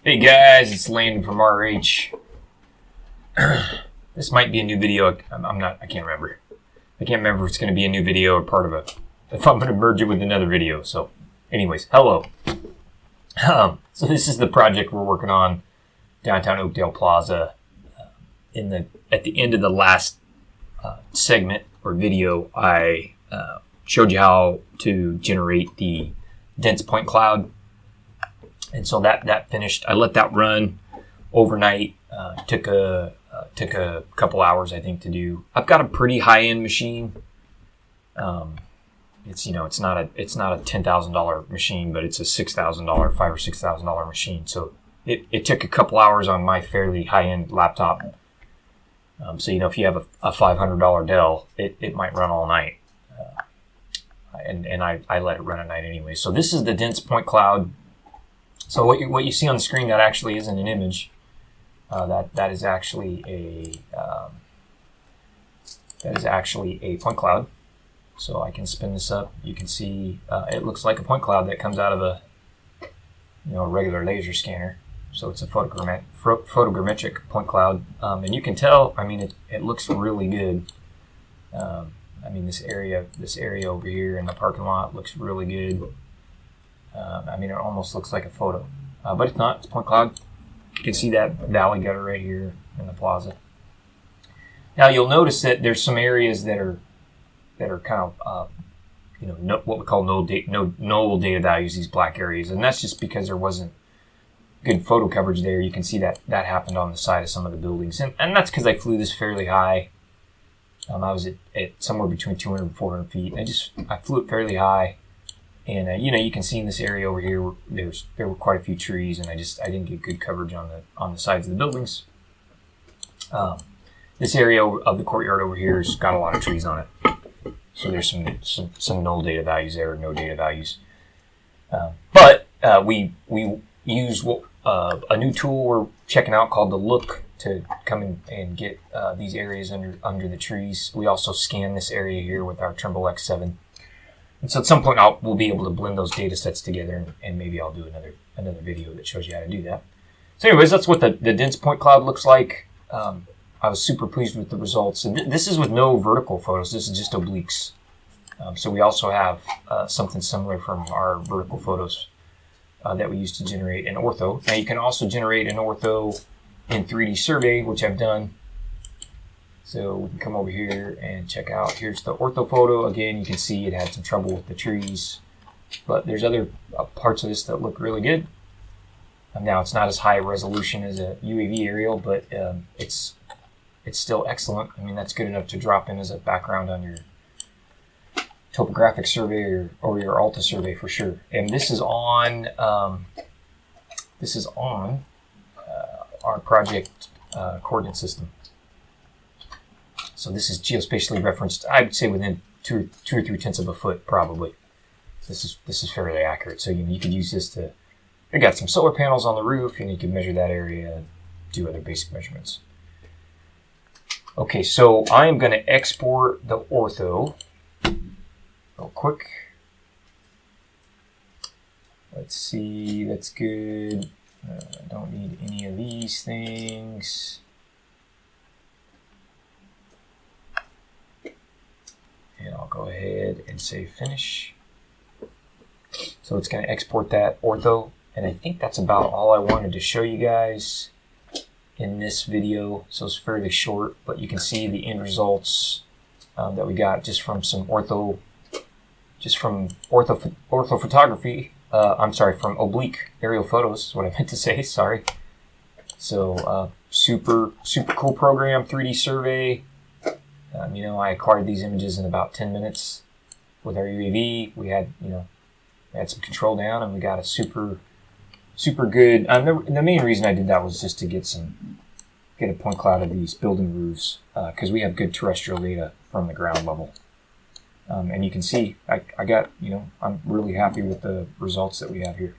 Hey guys, it's Landon from RH. This might be a new video. I can't remember. I can't remember if it's going to be a new video or part of if I'm going to merge it with another video. So anyways, hello. So this is the project we're working on downtown Oakdale Plaza. At the end of the last segment or video, I showed you how to generate the dense point cloud. And so that finished. I let that run overnight. Took a couple hours, I think, to do. I've got a pretty high end machine. It's not a $10,000 machine, but it's a $6,000, $5,000 or $6,000 machine. So it took a couple hours on my fairly high end laptop. So if you have a $500 Dell, it might run all night. And I let it run at night anyway. So this is the dense point cloud. So what you see on the screen, that actually isn't an image. That is actually a point cloud. So I can spin this up. You can see it looks like a point cloud that comes out of a regular laser scanner. So it's a photogrammetric point cloud, and you can tell. I mean, it looks really good. This area over here in the parking lot looks really good. It almost looks like a photo, but it's not. It's point cloud. You can see that valley gutter right here in the plaza. Now you'll notice that there's some areas that are kind of what we call null data values. These black areas, and that's just because there wasn't good photo coverage there. You can see that happened on the side of some of the buildings, and that's because I flew this fairly high. I was at somewhere between 200 and 400 feet. I flew it fairly high. And you can see in this area over here, there were quite a few trees, and I didn't get good coverage on the sides of the buildings. This area of the courtyard over here has got a lot of trees on it, so there's some null data values there, no data values. But we use a new tool we're checking out called the Look to come in and get these areas under the trees. We also scan this area here with our Trimble X7. And so at some point we'll be able to blend those data sets together, and maybe I'll do another video that shows you how to do that. So anyways, that's what the dense point cloud looks like. I was super pleased with the results. And this is with no vertical photos. This is just obliques. So we also have something similar from our vertical photos that we use to generate an ortho. Now you can also generate an ortho in 3D survey, which I've done. So we can come over here and check out. Here's the ortho photo. Again, you can see it had some trouble with the trees, but there's other parts of this that look really good. Now it's not as high resolution as a UAV aerial, but it's still excellent. That's good enough to drop in as a background on your topographic survey or your Alta survey for sure. And this is on our project coordinate system. So this is geospatially referenced, I would say within two or 3 tenths of a foot, probably. This is fairly accurate. So you could use this to. I got some solar panels on the roof, and you can measure that area and do other basic measurements. Okay, so I am going to export the ortho real quick. Let's see, that's good. I don't need any of these things. And I'll go ahead and say finish. So it's going to export that ortho. And I think that's about all I wanted to show you guys in this video. So it's fairly short, but you can see the end results that we got just from some ortho photography. From oblique aerial photos is what I meant to say. Sorry. So super cool program, 3D survey. I acquired these images in about 10 minutes with our UAV. We had some control down, and we got a super good. The main reason I did that was just to get a point cloud of these building roofs because we have good terrestrial data from the ground level. And you can see, I'm really happy with the results that we have here.